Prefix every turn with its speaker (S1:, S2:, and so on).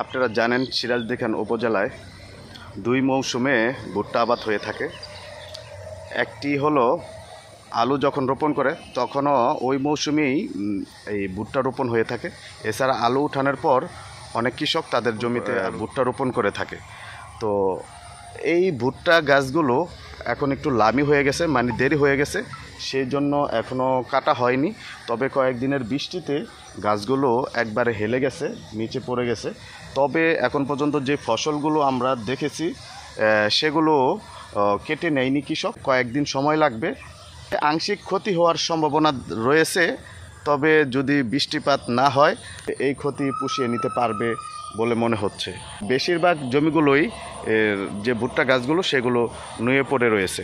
S1: আপনারা জানেন সিরাজদিখান উপজেলায় দুই মৌসুমে ভুট্টা আবাদ হয়ে থাকে। একটি হলো আলু যখন রোপণ করে তখনও ওই মৌসুমেই এই ভুট্টা রোপণ হয়ে থাকে। এছাড়া আলু উঠানোর পর অনেক কৃষক তাদের জমিতে ভুট্টা রোপণ করে থাকে। তো এই ভুট্টা গাছগুলো এখন একটু লামি হয়ে গেছে, মানে দেরি হয়ে গেছে, সেই জন্য এখনও কাটা হয়নি। তবে কয়েকদিনের বৃষ্টিতে গাছগুলো একবারে হেলে গেছে, নিচে পড়ে গেছে। তবে এখন পর্যন্ত যে ফসলগুলো আমরা দেখেছি সেগুলো কেটে নেয়নি কৃষক, কয়েকদিন সময় লাগবে। আংশিক ক্ষতি হওয়ার সম্ভাবনা রয়েছে, তবে যদি বৃষ্টিপাত না হয় এই ক্ষতি পুষিয়ে নিতে পারবে বলে মনে হচ্ছে। বেশিরভাগ জমিগুলোই যে ভুট্টা গাছগুলো সেগুলো নুয়ে পড়ে রয়েছে।